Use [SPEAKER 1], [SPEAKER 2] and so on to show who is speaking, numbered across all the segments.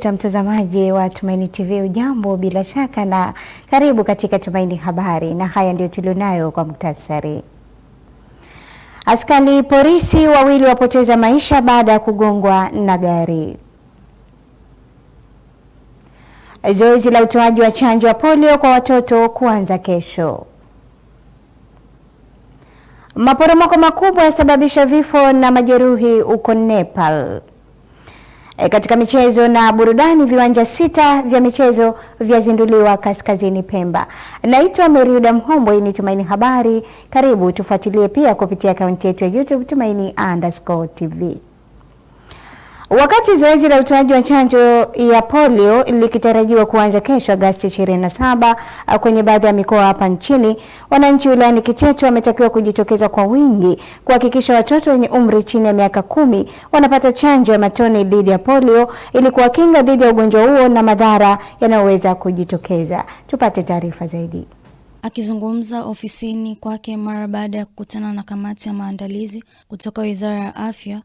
[SPEAKER 1] Mtazamaji wa Tumaini TV, ujambo bila shaka na karibu katika Tumaini Habari, na haya ndio tulionayo kwa muhtasari. Askari polisi wawili wapoteza maisha baada ya kugongwa na gari. Zoezi la utoaji wa chanjo ya polio kwa watoto kuanza kesho. Maporomoko makubwa yasababisha vifo na majeruhi huko Nepal. Katika michezo na burudani, viwanja 6 vya michezo vyazinduliwa kaskazini Pemba. Naitwa Meriuda Mhombo, hii ni Tumaini Habari. Karibu tufuatilie pia kupitia akaunti yetu ya YouTube Tumaini_TV. Wakati zoezi la utoaji wa chanjo ya polio likitarajiwa kuanza kesho Agosti 27 kwenye baadhi ya mikoa hapa nchini, wananchi wilayani Kiteto wametakiwa kujitokeza kwa wingi kuhakikisha watoto wenye umri chini ya miaka 10 wanapata chanjo ya matone dhidi ya polio ili kuwakinga dhidi ya ugonjwa huo na madhara yanayoweza kujitokeza. Tupate taarifa zaidi.
[SPEAKER 2] Akizungumza ofisini kwake mara baada ya kukutana na kamati ya maandalizi kutoka Wizara ya Afya,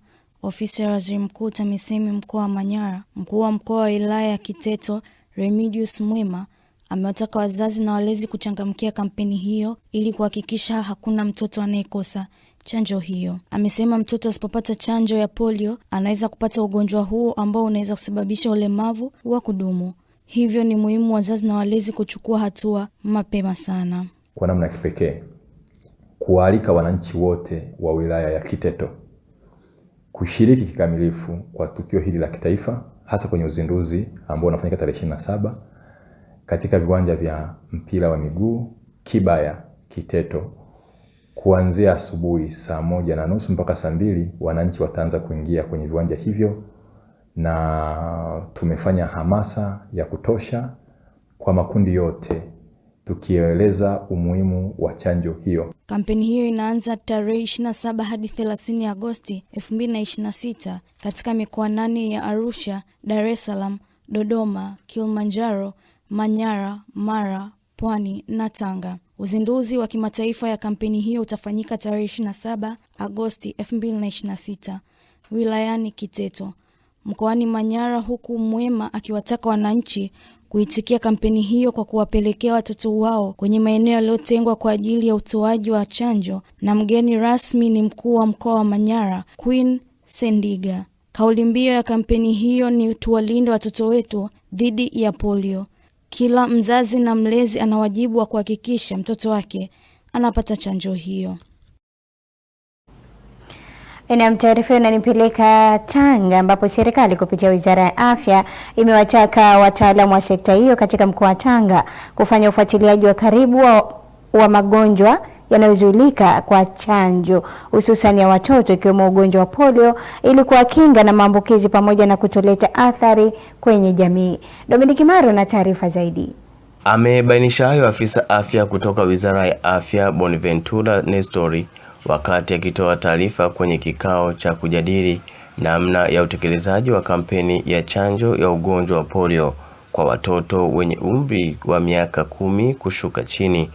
[SPEAKER 2] Ofisi ya Waziri Mkuu TAMISEMI mkoa wa Manyara, mkuu wa mkoa wa wilaya ya Kiteto Remidius Mwema amewataka wazazi na walezi kuchangamkia kampeni hiyo ili kuhakikisha hakuna mtoto anayekosa chanjo hiyo. Amesema mtoto asipopata chanjo ya polio anaweza kupata ugonjwa huo ambao unaweza kusababisha ulemavu wa kudumu. Hivyo ni muhimu wazazi na walezi kuchukua hatua mapema sana.
[SPEAKER 3] Kwa namna kipekee kualika wananchi wote wa wilaya ya Kiteto kushiriki kikamilifu kwa tukio hili la kitaifa, hasa kwenye uzinduzi ambao unafanyika tarehe 27 katika viwanja vya mpira wa miguu Kibaya Kiteto. Kuanzia asubuhi saa 1:30 mpaka saa 2 wananchi wataanza kuingia kwenye viwanja hivyo, na tumefanya hamasa ya kutosha kwa makundi yote tukieleza umuhimu wa chanjo hiyo.
[SPEAKER 2] Kampeni hiyo inaanza tarehe 27 hadi 30 Agosti 2026 katika mikoa 8 ya Arusha, Dar es Salaam, Dodoma, Kilimanjaro, Manyara, Mara, Pwani na Tanga. Uzinduzi wa kimataifa ya kampeni hiyo utafanyika tarehe 27 Agosti 2026 wilayani Kiteto, mkoani Manyara, huku Mwema akiwataka wananchi kuitikia kampeni hiyo kwa kuwapelekea watoto wao kwenye maeneo yaliyotengwa kwa ajili ya utoaji wa chanjo, na mgeni rasmi ni mkuu wa mkoa wa Manyara Queen Sendiga. Kauli mbiu ya kampeni hiyo ni tuwalinde watoto wetu dhidi ya polio. Kila mzazi na mlezi ana wajibu wa kuhakikisha mtoto wake anapata chanjo hiyo.
[SPEAKER 1] Taarifa inanipeleka Tanga, ambapo serikali kupitia Wizara ya Afya imewataka wataalamu wa sekta hiyo katika mkoa wa Tanga kufanya ufuatiliaji wa karibu wa magonjwa yanayozuilika kwa chanjo, hususan ya watoto, ikiwemo ugonjwa wa polio, ili kuwakinga na maambukizi pamoja na kutoleta athari kwenye jamii. Dominic Maro na taarifa zaidi.
[SPEAKER 4] Amebainisha hayo afisa afya kutoka Wizara ya Afya Bonaventura Nestori wakati akitoa taarifa kwenye kikao cha kujadili namna ya utekelezaji wa kampeni ya chanjo ya ugonjwa wa polio kwa watoto wenye umri wa miaka 10 kushuka chini,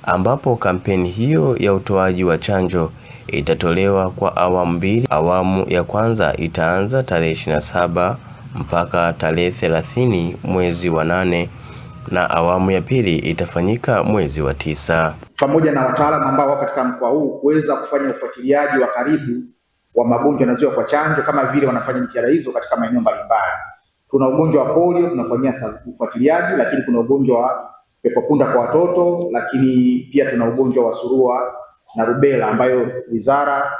[SPEAKER 4] ambapo kampeni hiyo ya utoaji wa chanjo itatolewa kwa awamu 2. Awamu ya kwanza itaanza tarehe 27 mpaka tarehe 30 mwezi wa 8 na awamu ya pili itafanyika mwezi wa 9.
[SPEAKER 5] Pamoja na wataalamu ambao wako katika mkoa huu kuweza kufanya ufuatiliaji wa karibu wa magonjwa yanayozuiwa kwa chanjo, kama vile wanafanya jitihada hizo katika maeneo mbalimbali. Kuna ugonjwa wa polio tunafanyia ufuatiliaji, lakini kuna ugonjwa wa pepopunda kwa watoto, lakini pia tuna ugonjwa wa surua na rubela ambayo wizara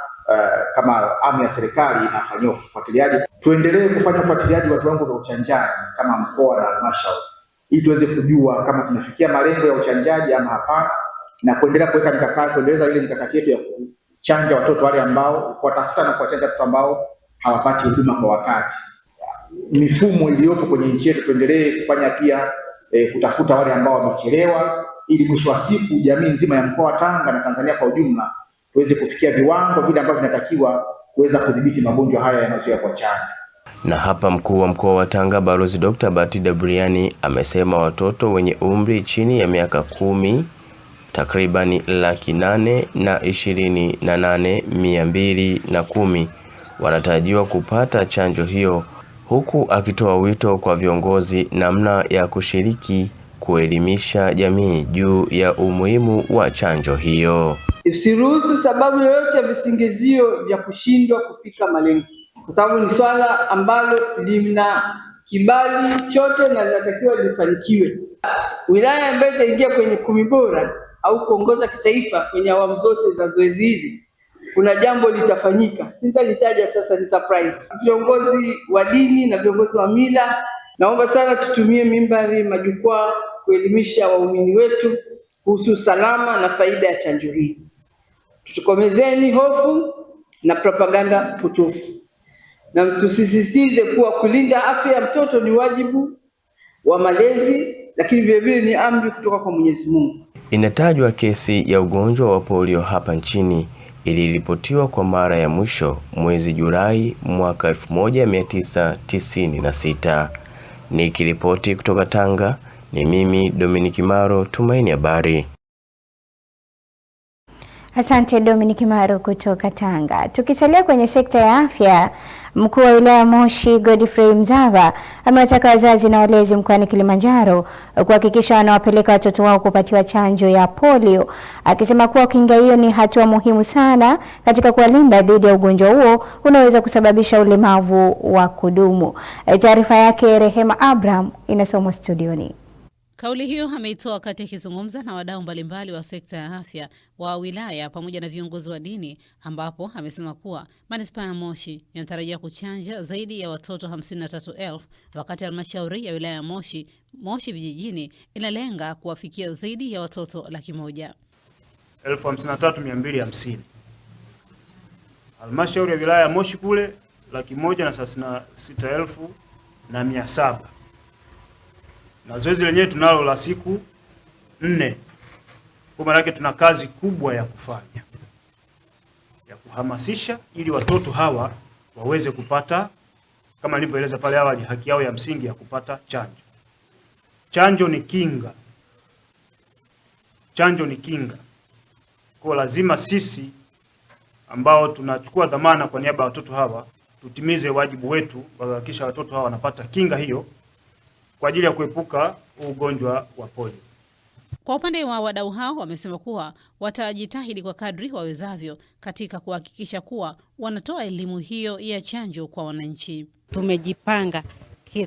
[SPEAKER 5] kama amu ya serikali inafanyia ufuatiliaji. Tuendelee kufanya ufuatiliaji wa viwango vya uchanjaji kama mkoa na halmashauri, ili tuweze kujua kama tunafikia malengo ya uchanjaji ama hapana, na kuendelea kuweka mikakati, kuendeleza ile mikakati yetu ya kuchanja watoto wale ambao kuwatafuta na kuwachanja watoto ambao hawapati huduma kwa wakati. Mifumo iliyopo kwenye nchi yetu tuendelee kufanya pia kutafuta wale ambao wamechelewa, ili mwisho wa siku jamii nzima ya mkoa wa Tanga na Tanzania kwa ujumla tuweze kufikia viwango vile ambavyo vinatakiwa kuweza kudhibiti magonjwa haya yanayozuiwa kwa chanjo.
[SPEAKER 4] Na hapa mkuu wa mkoa wa Tanga Balozi Dr. Batida Briani amesema watoto wenye umri chini ya miaka 10 takribani 828,210 wanatarajiwa kupata chanjo hiyo huku akitoa wito kwa viongozi namna ya kushiriki kuelimisha jamii juu ya umuhimu wa chanjo hiyo.
[SPEAKER 6] Usiruhusu sababu yoyote ya visingizio vya kushindwa kufika malengo, kwa sababu ni swala ambalo lina kibali chote na linatakiwa lifanikiwe. Wilaya ambayo itaingia kwenye 10 bora au kuongoza kitaifa kwenye awamu zote za zoezi hili, kuna jambo litafanyika. Sitalitaja sasa, ni surprise. Viongozi wa dini na viongozi wa mila, naomba sana tutumie mimbari, majukwaa kuelimisha waumini wetu kuhusu usalama na faida ya chanjo hii. Tutokomezeni hofu na propaganda potofu, na tusisitize kuwa kulinda afya ya mtoto ni wajibu wa malezi, lakini vile vile ni amri kutoka kwa Mwenyezi Mungu.
[SPEAKER 4] Inatajwa kesi ya ugonjwa wa polio hapa nchini iliripotiwa kwa mara ya mwisho mwezi Julai mwaka 1996. Nikiripoti kutoka Tanga, ni mimi Dominic Maro, Tumaini Habari.
[SPEAKER 1] Asante Dominic Maro kutoka Tanga. Tukisalia kwenye sekta ya afya, mkuu wa wilaya Moshi Godfrey Mzava amewataka wazazi na walezi mkoani Kilimanjaro kuhakikisha wanawapeleka watoto wao kupatiwa chanjo ya polio, akisema kuwa kinga hiyo ni hatua muhimu sana katika kuwalinda dhidi ya ugonjwa huo unaweza kusababisha ulemavu wa kudumu. Taarifa yake Rehema Abraham inasomwa studioni.
[SPEAKER 7] Kauli hiyo ameitoa wakati akizungumza na wadau mbalimbali wa sekta ya afya wa wilaya pamoja na viongozi wa dini, ambapo amesema kuwa manispaa ya Moshi inatarajia kuchanja zaidi ya watoto 53,000 wakati halmashauri ya wilaya ya Moshi vijijini inalenga kuwafikia zaidi ya watoto 100,000.
[SPEAKER 8] 53,250. Halmashauri ya wilaya ya Moshi kule 136,700. Na zoezi lenyewe tunalo la siku 4. Kwa maana yake tuna kazi kubwa ya kufanya, ya kuhamasisha ili watoto hawa waweze kupata, kama nilivyoeleza pale awali, haki yao ya msingi ya kupata chanjo. Chanjo ni kinga. Chanjo ni kinga. Kwa lazima sisi ambao tunachukua dhamana kwa niaba ya watoto hawa tutimize wajibu wetu kuhakikisha watoto hawa wanapata kinga hiyo kwa ajili ya kuepuka ugonjwa wa polio.
[SPEAKER 7] Kwa upande wa wadau hao wamesema kuwa watajitahidi kwa kadri wawezavyo katika kuhakikisha kuwa wanatoa elimu hiyo ya chanjo kwa wananchi.
[SPEAKER 9] Tumejipanga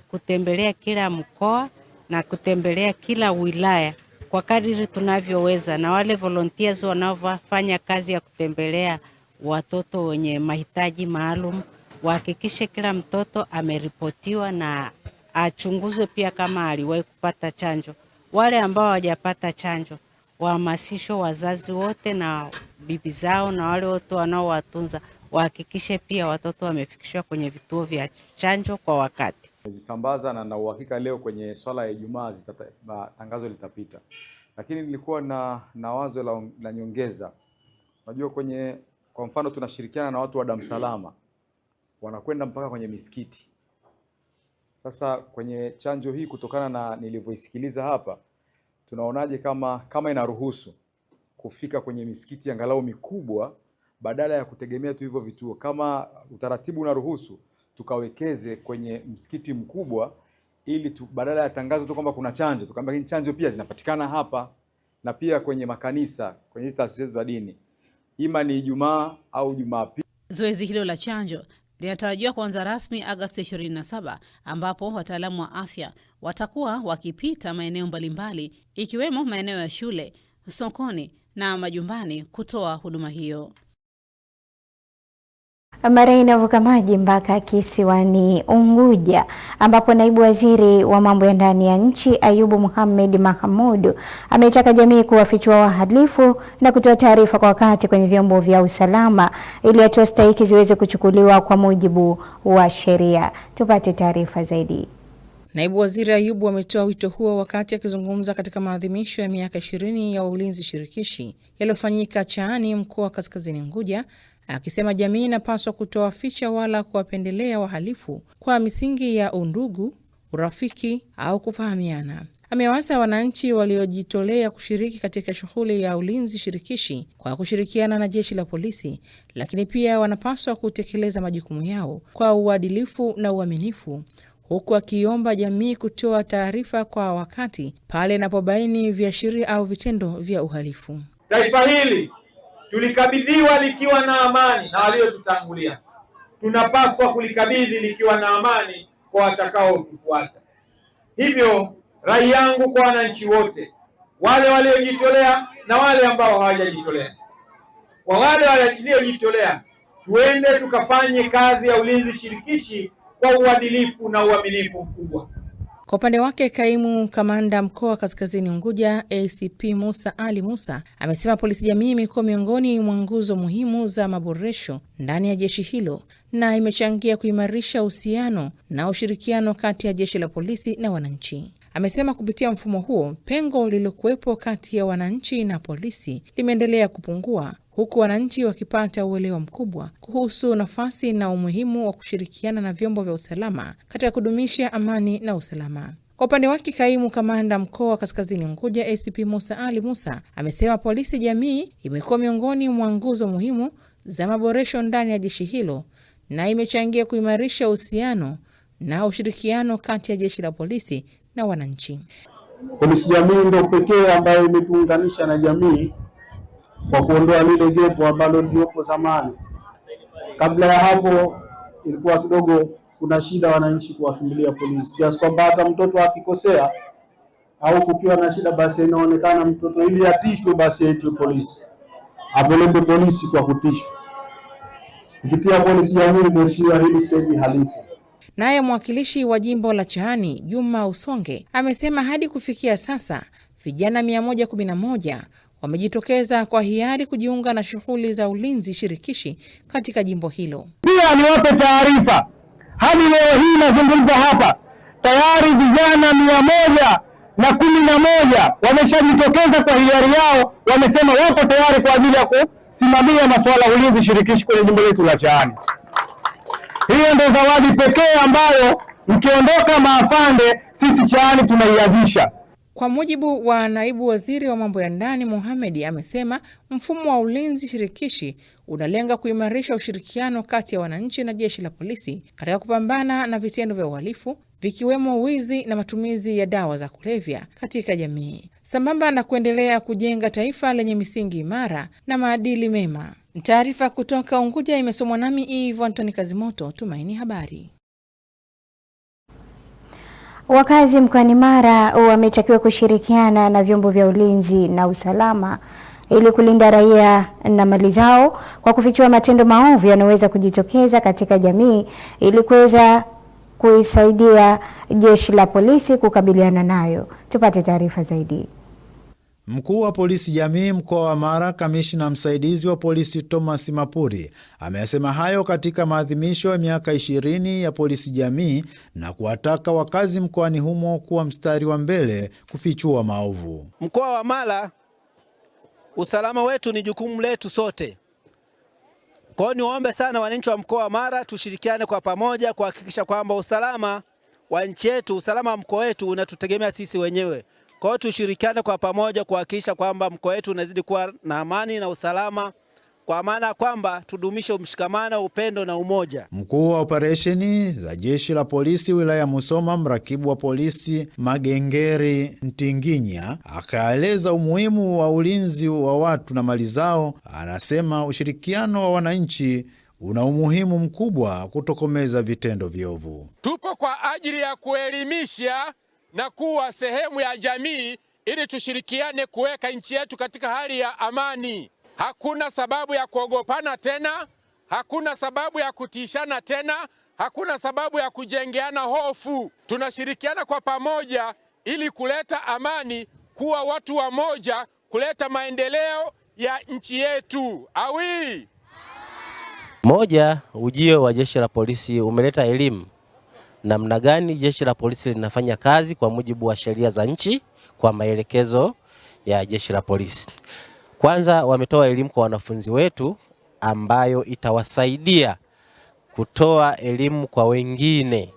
[SPEAKER 9] kutembelea kila mkoa na kutembelea kila wilaya kwa kadri tunavyoweza, na wale volunteers wanaofanya kazi ya kutembelea watoto wenye mahitaji maalum wahakikishe kila mtoto ameripotiwa na achunguzwe pia kama aliwahi kupata chanjo. Wale ambao hawajapata chanjo wahamasishwe, wazazi wote na bibi zao na wale wote wanaowatunza wahakikishe pia watoto wamefikishwa kwenye vituo vya chanjo kwa wakati.
[SPEAKER 10] Zisambaza na uhakika leo kwenye swala ya Ijumaa tangazo litapita. Lakini nilikuwa na wazo la nyongeza. Unajua kwa mfano tunashirikiana na watu wa Dar es Salaam, wanakwenda mpaka kwenye misikiti. Sasa kwenye chanjo hii, kutokana na nilivyoisikiliza hapa, tunaonaje kama inaruhusu kufika kwenye misikiti angalau mikubwa badala ya kutegemea tu hivyo vituo. Kama utaratibu unaruhusu, tukawekeze kwenye msikiti mkubwa ili badala ya tangazo tu kwamba kuna chanjo, tukaambia chanjo pia zinapatikana hapa, na pia kwenye makanisa, kwenye taasisi za dini, ima ni Ijumaa au Jumapili.
[SPEAKER 7] Zoezi hilo la chanjo linatarajiwa kuanza rasmi Agosti 27, ambapo wataalamu wa afya watakuwa wakipita maeneo mbalimbali ikiwemo maeneo ya shule, sokoni na majumbani kutoa huduma hiyo.
[SPEAKER 1] Mara inavuka maji mpaka kisiwani Unguja, ambapo naibu waziri wa mambo ya ndani ya nchi Ayubu Mohamed Mahamudu ametaka jamii kuwafichua wahalifu na kutoa taarifa kwa wakati kwenye vyombo vya usalama ili hatua stahiki ziweze kuchukuliwa kwa mujibu wa sheria. Tupate taarifa zaidi.
[SPEAKER 11] Naibu Waziri Ayubu ametoa wito huo wakati akizungumza katika maadhimisho ya miaka 20 ya ulinzi shirikishi yaliyofanyika Chaani, mkoa wa Kaskazini Unguja, akisema jamii inapaswa kutoa ficha wala kuwapendelea wahalifu kwa misingi ya undugu, urafiki au kufahamiana. Amewasa wananchi waliojitolea kushiriki katika shughuli ya ulinzi shirikishi kwa kushirikiana na jeshi la polisi, lakini pia wanapaswa kutekeleza majukumu yao kwa uadilifu na uaminifu, huku akiomba jamii kutoa taarifa kwa wakati pale inapobaini viashiria au vitendo vya uhalifu.
[SPEAKER 12] Taifa hili tulikabidhiwa likiwa na amani na waliotutangulia. Tunapaswa kulikabidhi likiwa na amani kwa watakao kufuata. Hivyo rai yangu kwa wananchi wote, wale waliojitolea na wale ambao hawajajitolea. Kwa wale waliojitolea, tuende tukafanye kazi ya ulinzi shirikishi kwa uadilifu na uaminifu mkubwa.
[SPEAKER 11] Kwa upande wake, kaimu kamanda mkoa wa Kaskazini Unguja ACP Musa Ali Musa amesema polisi jamii imekuwa miongoni mwa nguzo muhimu za maboresho ndani ya jeshi hilo na imechangia kuimarisha uhusiano na ushirikiano kati ya jeshi la polisi na wananchi. Amesema kupitia mfumo huo, pengo lililokuwepo kati ya wananchi na polisi limeendelea kupungua, huku wananchi wakipata uelewa mkubwa kuhusu nafasi na umuhimu wa kushirikiana na vyombo vya usalama katika kudumisha amani na usalama. Kwa upande wake, kaimu kamanda mkoa wa Kaskazini Unguja ACP Musa Ali Musa amesema polisi jamii imekuwa miongoni mwa nguzo muhimu za maboresho ndani ya jeshi hilo na imechangia kuimarisha uhusiano na ushirikiano kati ya jeshi la polisi na wananchi.
[SPEAKER 13] Polisi jamii ndio pekee ambayo imetuunganisha na jamii kwa kuondoa lile gepo ambalo liliopo zamani. Kabla ya hapo ilikuwa kidogo kuna shida wananchi kuwakimbilia polisi, kiasi kwamba hata mtoto akikosea au kukiwa na shida, basi inaonekana mtoto ili atishwe basi aitwe polisi, apelekwe polisi kwa kutishwa. Kupitia polisi jamii ndio hili sasa halipo.
[SPEAKER 11] Naye mwakilishi wa jimbo la Chaani Juma Usonge amesema hadi kufikia sasa vijana 111 wamejitokeza kwa hiari kujiunga na shughuli za ulinzi shirikishi katika jimbo hilo.
[SPEAKER 14] Pia niwape taarifa, hadi leo hii nazungumza hapa, tayari vijana 111 wameshajitokeza kwa hiari yao, wamesema wapo tayari kwa ajili ya kusimamia masuala ya ulinzi shirikishi kwenye jimbo letu la Chaani. Hiyo ndio zawadi pekee ambayo mkiondoka maafande sisi Chaani tunaianzisha.
[SPEAKER 11] Kwa mujibu wa naibu waziri wa mambo ya ndani Mohamed, amesema mfumo wa ulinzi shirikishi unalenga kuimarisha ushirikiano kati ya wananchi na jeshi la polisi katika kupambana na vitendo vya uhalifu vikiwemo wizi na matumizi ya dawa za kulevya katika jamii, sambamba na kuendelea kujenga taifa lenye misingi imara na maadili mema. Taarifa kutoka Unguja imesomwa nami Eve Antoni Kazimoto, Tumaini Habari.
[SPEAKER 1] Wakazi mkoani Mara wametakiwa kushirikiana na vyombo vya ulinzi na usalama ili kulinda raia na mali zao kwa kufichua matendo maovu yanayoweza kujitokeza katika jamii ili kuweza kuisaidia jeshi la polisi kukabiliana nayo. Tupate taarifa zaidi.
[SPEAKER 15] Mkuu wa polisi jamii mkoa wa Mara, kamishna msaidizi wa polisi Thomas Mapuri, amesema hayo katika maadhimisho ya miaka 20 ya polisi jamii na kuwataka wakazi mkoani humo kuwa mstari wa mbele kufichua maovu.
[SPEAKER 16] Mkoa wa Mara, usalama wetu ni jukumu letu sote. Kwa hiyo niwaombe sana wananchi wa mkoa wa Mara tushirikiane kwa pamoja kuhakikisha kwamba usalama wa nchi yetu, usalama wa mkoa wetu unatutegemea sisi wenyewe. Kwa hiyo tushirikiane kwa pamoja kuhakikisha kwamba mkoa wetu unazidi kuwa na amani na usalama, kwa maana kwamba tudumishe mshikamano, upendo na umoja.
[SPEAKER 15] Mkuu wa operesheni za jeshi la polisi wilaya Musoma, mrakibu wa polisi Magengeri Ntinginya, akaeleza umuhimu wa ulinzi wa watu na mali zao. Anasema ushirikiano wa wananchi una umuhimu mkubwa kutokomeza vitendo viovu.
[SPEAKER 17] Tupo kwa ajili ya kuelimisha na kuwa sehemu ya jamii ili tushirikiane kuweka nchi yetu katika hali ya amani. Hakuna sababu ya kuogopana tena, hakuna sababu ya kutishana tena, hakuna sababu ya kujengeana hofu. Tunashirikiana kwa pamoja ili kuleta amani, kuwa watu wa moja, kuleta maendeleo ya nchi yetu. Awi!
[SPEAKER 4] Moja, ujio wa jeshi la polisi umeleta elimu namna gani jeshi la polisi linafanya kazi kwa mujibu wa sheria za nchi kwa maelekezo ya jeshi la polisi. Kwanza wametoa elimu kwa wanafunzi wetu ambayo itawasaidia kutoa elimu kwa wengine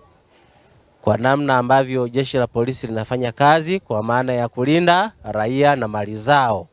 [SPEAKER 18] kwa namna ambavyo jeshi la polisi linafanya kazi kwa maana ya kulinda raia na mali zao,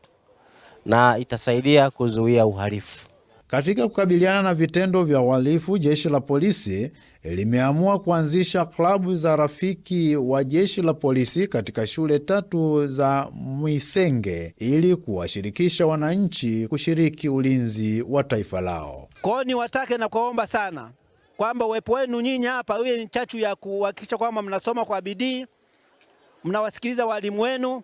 [SPEAKER 18] na itasaidia kuzuia uhalifu.
[SPEAKER 15] Katika kukabiliana na vitendo vya uhalifu, jeshi la polisi limeamua kuanzisha klabu za rafiki wa jeshi la polisi katika shule 3 za Mwisenge ili kuwashirikisha wananchi kushiriki ulinzi wa taifa lao.
[SPEAKER 16] Kwa ni watake na kuomba sana kwamba uwepo wenu nyinyi hapa uwe ni chachu ya kuhakikisha kwamba mnasoma kwa bidii, mnawasikiliza walimu wenu,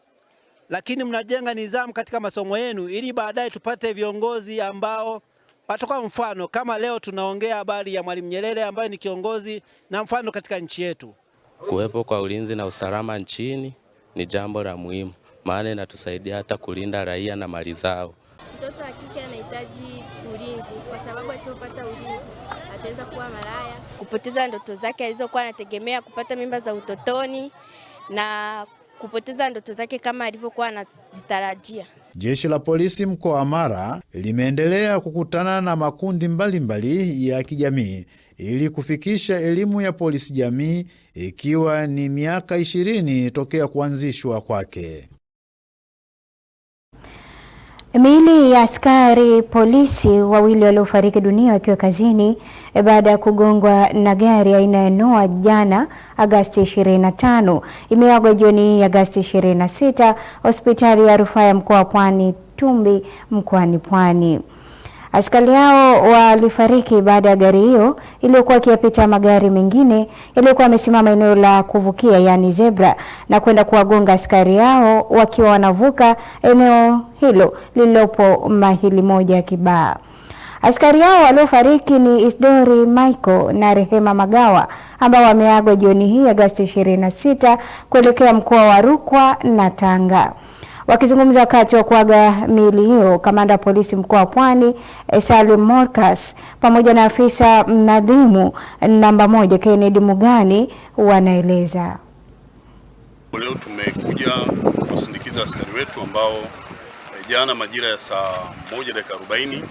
[SPEAKER 16] lakini mnajenga nidhamu katika masomo yenu ili baadaye tupate viongozi ambao watakuwa mfano. Kama leo tunaongea habari ya Mwalimu Nyerere ambaye ni kiongozi na mfano katika nchi yetu.
[SPEAKER 19] Kuwepo kwa ulinzi na usalama nchini ni jambo la muhimu, maana inatusaidia hata kulinda raia na mali zao.
[SPEAKER 20] Mtoto wa kike anahitaji ulinzi kwa sababu asipopata ulinzi ataweza kuwa malaya, kupoteza ndoto zake alizokuwa anategemea, kupata mimba za utotoni na kupoteza ndoto zake kama alivyokuwa anazitarajia.
[SPEAKER 15] Jeshi la polisi mkoa wa Mara limeendelea kukutana na makundi mbalimbali ya kijamii ili kufikisha elimu ya polisi jamii, ikiwa ni miaka 20 tokea kuanzishwa kwake.
[SPEAKER 1] Miili ya askari polisi wawili waliofariki dunia wakiwa kazini baada ya kugongwa na gari aina ya Noah jana Agosti 25 imeagwa jioni Agosti 26 hospitali ya rufaa ya mkoa wa Pwani Tumbi mkoani Pwani. Askari hao walifariki baada ya gari hiyo iliyokuwa ikipita magari mengine yaliyokuwa yamesimama eneo la kuvukia yani zebra na kwenda kuwagonga askari hao wakiwa wanavuka eneo hilo lililopo mahili moja ya Kibaha. Askari hao waliofariki ni Isdori Michael na Rehema Magawa ambao wameagwa jioni hii Agosti 26 kuelekea mkoa wa Rukwa na Tanga. Wakizungumza wakati wa kuaga miili hiyo, kamanda wa polisi mkoa wa Pwani Salim Morkas pamoja na afisa mnadhimu namba 1 Kennedy Mugani wanaeleza.
[SPEAKER 21] Leo tumekuja kusindikiza askari wetu ambao jana majira ya saa 1:40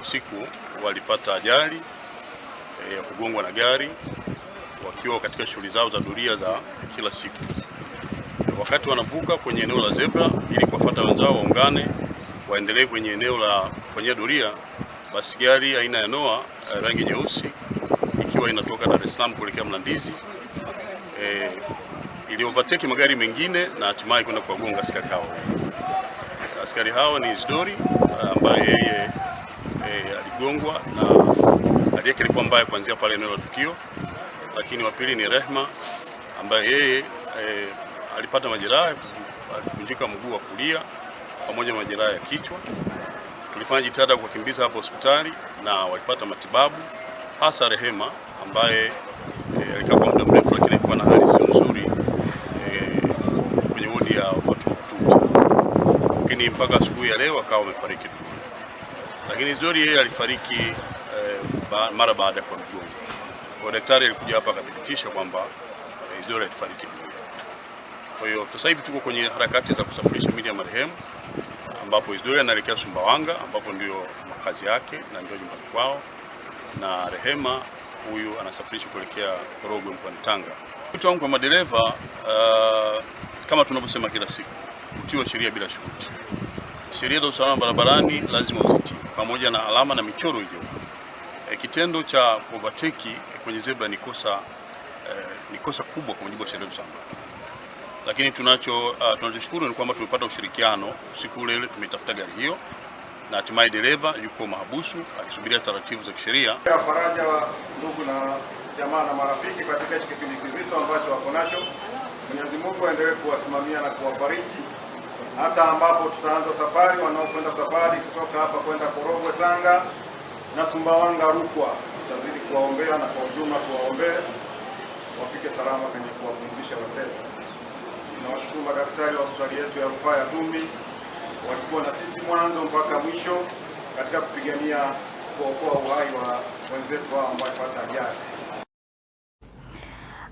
[SPEAKER 21] usiku walipata ajali ya kugongwa na gari wakiwa katika shughuli zao za doria za kila siku. Wakati wanavuka kwenye eneo la zebra ili kuwafuata wenzao waungane waendelee kwenye eneo la kufanyia doria, basi gari aina ya Noah rangi nyeusi ikiwa inatoka Dar es Salaam kuelekea Mlandizi ili overtake magari mengine na hatimaye kwenda kuwagonga askari hao. Askari hao ni Isdori ambaye yeye aligongwa na hali yake ilikuwa mbaya kuanzia pale eneo la tukio, lakini wa pili ni Rehma ambaye yeye alipata majeraha, alivunjika mguu wa kulia pamoja na majeraha ya kichwa. Tulifanya jitihada kuwakimbiza hapo hospitali na walipata matibabu, hasa Rehema ambaye alikaa kwa muda mrefu lakini alikuwa na hali sio nzuri kwenye wodi ya watu mahututi, lakini mpaka asubuhi ya leo akawa amefariki dunia. Lakini Zori yeye alifariki mara baada ya kugonga. Kwa daktari alikuja hapa akathibitisha kwamba Zori alifariki dunia. Kwa hiyo sasa hivi tuko kwenye harakati za kusafirisha miili ya marehemu ambapo Isdori anaelekea Sumbawanga ambapo ndio makazi yake na ndio nyumbani kwao, na Rehema huyu anasafirishwa kuelekea Korogwe mkoani Tanga. Wito wangu kwa madereva kama tunavyosema kila siku, utiwe sheria bila shuruti. Sheria za usalama barabarani lazima uzitii pamoja na alama na michoro hiyo. Kitendo cha overtake kwenye zebra ni kosa kubwa kwa mujibu wa sheria za usalama. Lakini tunachoshukuru ni kwamba tumepata ushirikiano usiku ule tumetafuta gari hiyo na hatimaye dereva yuko mahabusu akisubiria taratibu za kisheria.
[SPEAKER 22] Faraja wa ndugu na jamaa na marafiki katika kipindi kizito ambacho wako nacho. Mwenyezi Mungu aendelee kuwasimamia na kuwabariki hata ambapo tutaanza safari. Wanaokwenda safari kutoka hapa kwenda Korogwe Tanga na Sumbawanga Rukwa, tutazidi kuwaombea na kwa ujumla tuwaombee wafike salama kwenye kuwapumzisha wateja. Nawashukuru madaktari wa hospitali yetu ya rufaa ya Tumbi, walikuwa na sisi mwanzo mpaka mwisho katika kupigania kuokoa uhai wa wenzetu hao ambao walipata ajali.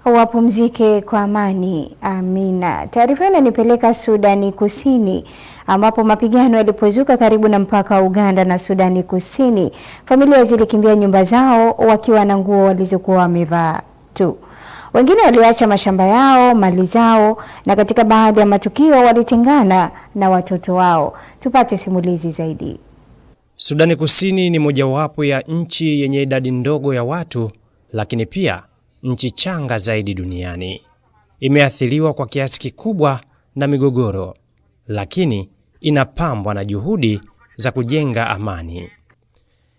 [SPEAKER 1] Wapumzike kwa amani. Amina. Taarifa inanipeleka Sudani Kusini ambapo mapigano yalipozuka karibu na mpaka wa Uganda na Sudani Kusini. Familia zilikimbia nyumba zao wakiwa na nguo walizokuwa wamevaa tu. Wengine waliacha mashamba yao, mali zao, na katika baadhi ya matukio walitengana na watoto wao. Tupate simulizi zaidi.
[SPEAKER 2] Sudani Kusini ni mojawapo ya nchi yenye idadi ndogo ya watu, lakini pia nchi changa zaidi duniani. Imeathiriwa kwa kiasi kikubwa na migogoro, lakini inapambwa na juhudi za kujenga amani.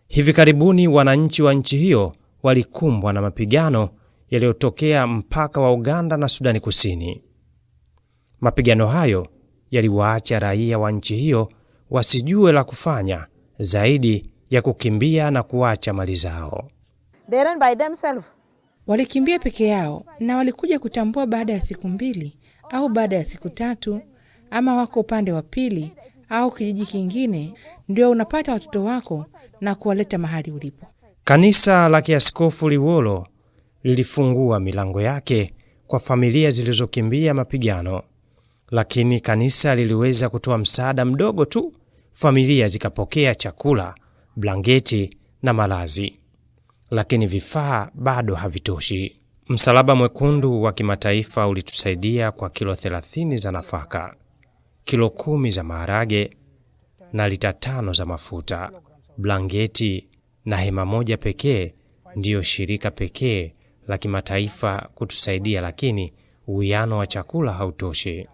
[SPEAKER 2] Hivi karibuni wananchi wa nchi hiyo walikumbwa na mapigano yaliyotokea mpaka wa Uganda na Sudani Kusini. Mapigano hayo yaliwaacha raia wa nchi hiyo wasijue la kufanya zaidi ya kukimbia na kuacha mali zao.
[SPEAKER 11] Walikimbia peke yao na walikuja kutambua baada ya siku 2 au baada ya siku 3, ama wako upande wa pili au kijiji kingine, ndio unapata watoto wako na kuwaleta mahali ulipo.
[SPEAKER 2] Kanisa la Kiaskofu Liwolo lilifungua milango yake kwa familia zilizokimbia mapigano, lakini kanisa liliweza kutoa msaada mdogo tu. Familia zikapokea chakula, blanketi na malazi, lakini vifaa bado havitoshi. Msalaba Mwekundu wa kimataifa ulitusaidia kwa kilo 30 za nafaka, kilo 10 za maharage na lita 5 za mafuta. Blanketi na hema moja pekee ndiyo shirika pekee la kimataifa kutusaidia, lakini uwiano wa chakula hautoshi.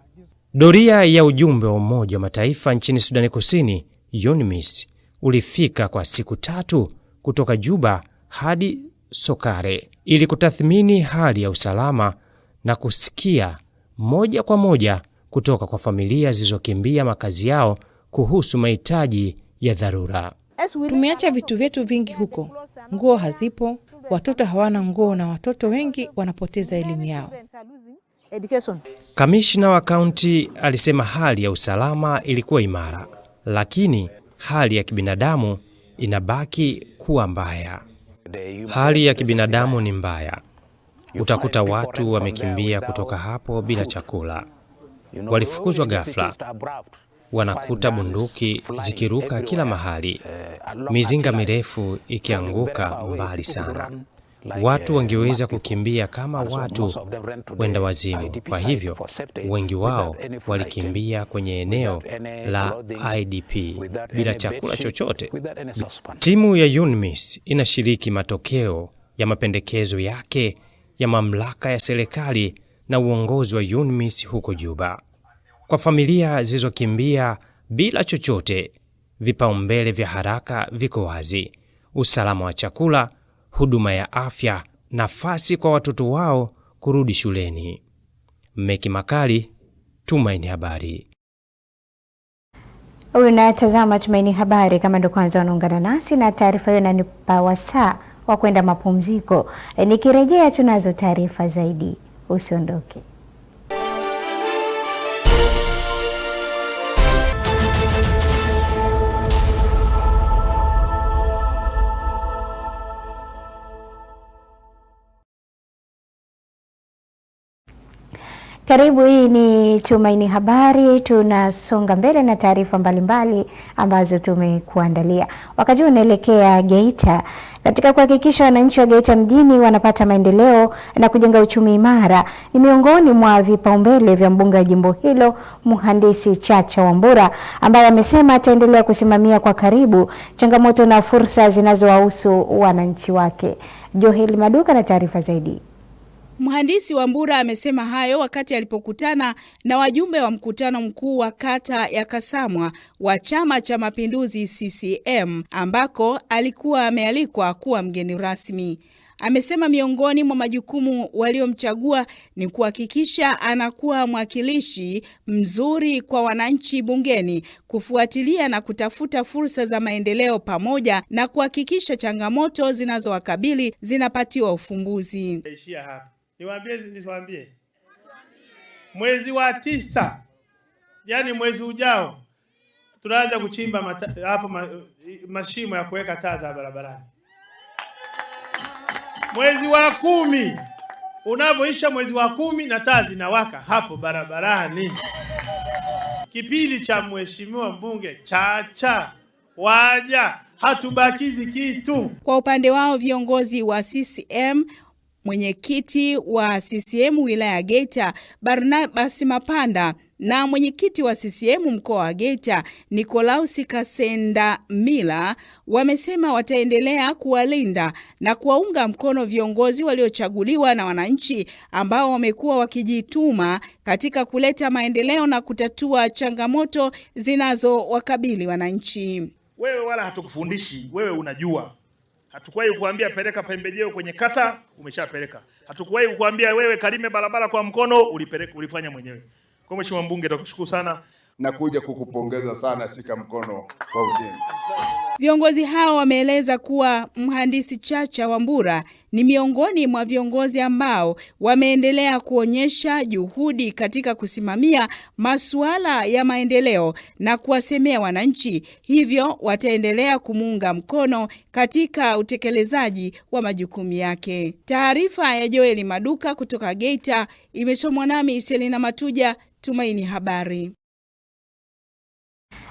[SPEAKER 2] Doria ya ujumbe wa Umoja wa Mataifa nchini Sudani Kusini, UNMISS, ulifika kwa siku 3 kutoka Juba hadi Sokare ili kutathmini hali ya usalama na kusikia moja kwa moja kutoka kwa familia zilizokimbia makazi yao kuhusu mahitaji ya dharura.
[SPEAKER 11] Tumeacha vitu vyetu vingi huko. Nguo hazipo, watoto hawana nguo na watoto wengi wanapoteza elimu yao.
[SPEAKER 2] Kamishna wa kaunti alisema hali ya usalama ilikuwa imara, lakini hali ya kibinadamu inabaki kuwa mbaya. Hali ya kibinadamu ni mbaya. Utakuta watu wamekimbia kutoka hapo bila chakula. Walifukuzwa ghafla. Wanakuta bunduki zikiruka kila mahali, mizinga mirefu ikianguka mbali sana. Watu wangeweza kukimbia kama watu wenda wazimu. Kwa hivyo, wengi wao walikimbia kwenye eneo la IDP bila chakula chochote. Timu ya UNMISS inashiriki matokeo ya mapendekezo yake ya mamlaka ya serikali na uongozi wa UNMISS huko Juba. Kwa familia zilizokimbia bila chochote, vipaumbele vya haraka viko wazi: usalama wa chakula, huduma ya afya, nafasi kwa watoto wao kurudi shuleni. Meki Makali, Tumaini Habari.
[SPEAKER 1] Unatazama Tumaini Habari. Kama ndo kwanza unaungana nasi, na taarifa hiyo inanipa wasaa wa kwenda mapumziko. Nikirejea tunazo taarifa zaidi. Usiondoke. Karibu, hii ni Tumaini Habari. Tunasonga mbele na taarifa mbalimbali ambazo tumekuandalia. Wakati unaelekea Geita katika kuhakikisha wananchi wa Geita mjini wanapata maendeleo na kujenga uchumi imara, ni miongoni mwa vipaumbele vya mbunge wa jimbo hilo, Mhandisi Chacha Wambura, ambaye amesema ataendelea kusimamia kwa karibu changamoto na fursa zinazowahusu wananchi wake. Joheli Maduka na taarifa zaidi.
[SPEAKER 3] Mhandisi Wambura amesema hayo wakati alipokutana na wajumbe wa mkutano mkuu wa kata ya Kasamwa wa Chama cha Mapinduzi CCM, ambako alikuwa amealikwa kuwa mgeni rasmi. Amesema miongoni mwa majukumu waliomchagua ni kuhakikisha anakuwa mwakilishi mzuri kwa wananchi bungeni, kufuatilia na kutafuta fursa za maendeleo, pamoja na kuhakikisha changamoto zinazowakabili zinapatiwa ufumbuzi.
[SPEAKER 23] Niwaambie mwezi wa 9, yani mwezi ujao, tunaanza kuchimba hapo mashimo ya kuweka taa za barabarani. Mwezi wa 10 unavyoisha, mwezi wa 10 na taa zinawaka hapo barabarani. Kipindi cha mheshimiwa mbunge Chacha waja, hatubakizi kitu.
[SPEAKER 3] Kwa upande wao viongozi wa CCM mwenyekiti wa CCM wilaya ya Geita Barnabas Mapanda na mwenyekiti wa CCM mkoa wa Geita Nicolaus Kasenda Mila wamesema wataendelea kuwalinda na kuwaunga mkono viongozi waliochaguliwa na wananchi ambao wamekuwa wakijituma katika kuleta maendeleo na kutatua changamoto zinazowakabili wananchi.
[SPEAKER 5] Wewe wala hatukufundishi, wewe unajua. Hatukuwahi kukuambia peleka pembejeo kwenye kata, umeshapeleka. Hatukuwahi kukuambia wewe kalime barabara kwa mkono, ulifanya mwenyewe. Kwa Mheshimiwa Mbunge, tunakushukuru sana
[SPEAKER 6] na kuja kukupongeza sana, shika mkono kwa ujenzi.
[SPEAKER 3] Viongozi hao wameeleza kuwa Mhandisi Chacha Wambura ni miongoni mwa viongozi ambao wameendelea kuonyesha juhudi katika kusimamia masuala ya maendeleo na kuwasemea wananchi, hivyo wataendelea kumuunga mkono katika utekelezaji wa majukumu yake. Taarifa ya Joeli Maduka kutoka Geita imesomwa nami Selina Matuja, Tumaini Habari.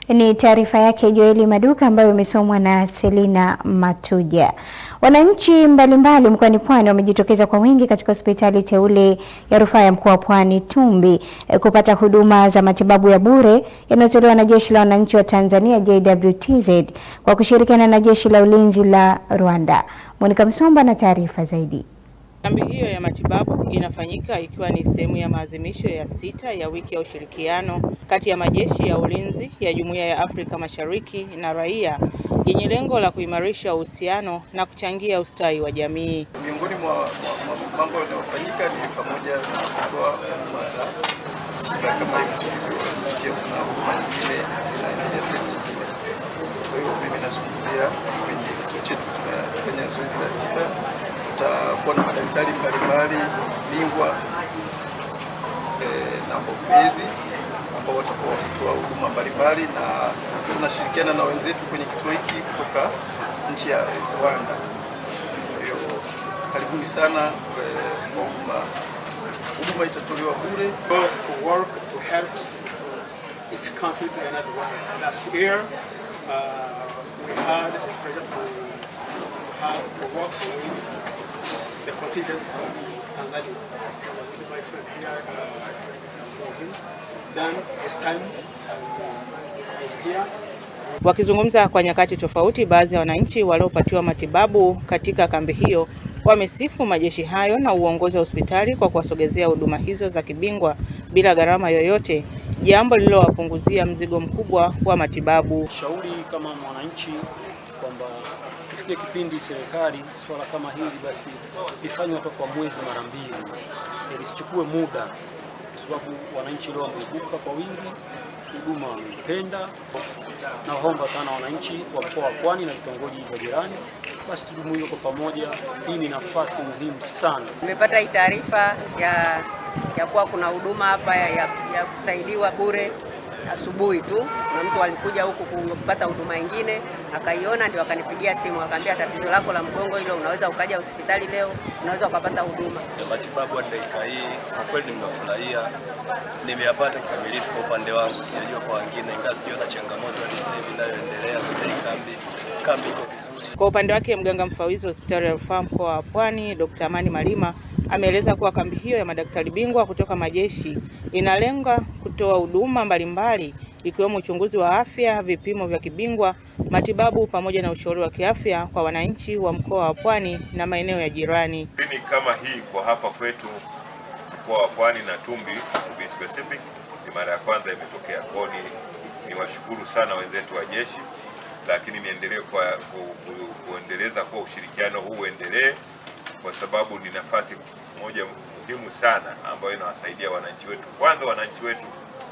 [SPEAKER 1] Ni taarifa yake Joeli Maduka ambayo imesomwa na Selina Matuja. Wananchi mbalimbali mkoani Pwani wamejitokeza kwa wingi katika hospitali teule ya rufaa ya mkoa wa Pwani Tumbi kupata huduma za matibabu ya bure yanayotolewa na Jeshi la Wananchi wa Tanzania JWTZ kwa kushirikiana na Jeshi la Ulinzi la Rwanda. Monica Msomba na taarifa zaidi.
[SPEAKER 8] Kambi hiyo ya matibabu inafanyika ikiwa ni sehemu ya maadhimisho ya 6 ya wiki ya ushirikiano kati ya majeshi ya ulinzi ya Jumuiya ya Afrika Mashariki na raia yenye lengo la kuimarisha uhusiano na kuchangia ustawi wa jamii.
[SPEAKER 24] Miongoni mwa mambo yanayofanyika ni pamoja na kutoa huduma za tiba kama hivi tulivyosikia, kuna huduma nyingine zinaendelea sehemu nyingine. Kwa hiyo mimi nazungumzia kwenye kituo chetu tunafanya zoezi la tiba. Tutakuwa na madaktari mbalimbali bingwa na bobezi ambao watakuwa wakitoa huduma mbalimbali, na tunashirikiana na wenzetu kwenye kituo hiki kutoka nchi ya Rwanda. Kwa hiyo karibuni sana kwa huduma itatolewa bure.
[SPEAKER 25] To work to help each country to another one. Last year we had a project to have to work with the contingent from Tanzania. My friend here, then this time is here.
[SPEAKER 8] Wakizungumza kwa nyakati tofauti, baadhi ya wananchi waliopatiwa matibabu katika kambi hiyo wamesifu majeshi hayo na uongozi wa hospitali kwa kuwasogezea huduma hizo za kibingwa bila gharama yoyote, jambo lililowapunguzia mzigo mkubwa wa matibabu.
[SPEAKER 26] Shauri kama mwananchi kwamba kufikia kipindi serikali swala kama hili basi lifanywe kwa mwezi mara 2, lisichukue muda, kwa sababu wananchi leo wameibuka kwa wingi, huduma wameipenda. Naomba sana wananchi wa mkoa wa Pwani na vitongoji vya jirani basi tudumuike kwa pamoja. Hii ni nafasi muhimu sana.
[SPEAKER 27] Nimepata hii taarifa ya kuwa kuna huduma hapa ya kusaidiwa bure asubuhi tu, na mtu alikuja huku kupata huduma nyingine akaiona, ndio akanipigia simu akaniambia tatizo lako la mgongo hilo unaweza ukaja hospitali leo, unaweza ukapata huduma.
[SPEAKER 28] Matibabu dakika hii kwa kweli nimefurahia, nimeyapata kikamilifu kwa upande wangu, sijajua kwa wengine, ingawa sijaona changamoto hadi sasa hivi inayoendelea kwenye kambi iko vizuri.
[SPEAKER 8] Kwa upande wake mganga mfawidhi wa hospitali ya rufaa mkoa wa Pwani Dr. Amani Malima ameeleza kuwa kambi hiyo ya madaktari bingwa kutoka majeshi inalenga kutoa huduma mbalimbali ikiwemo uchunguzi wa afya, vipimo vya kibingwa, matibabu pamoja na ushauri wa kiafya kwa wananchi wa mkoa wa Pwani na maeneo ya jirani.
[SPEAKER 29] Ni kama hii kwa hapa kwetu mkoa wa Pwani na Tumbi to be specific ni mara ya kwanza imetokea. Kwa ni washukuru sana wenzetu wa jeshi, lakini niendelee kuendeleza kwa ushirikiano huu uendelee, kwa sababu ni nafasi moja muhimu sana ambayo inawasaidia wananchi wetu. Kwanza wananchi wetu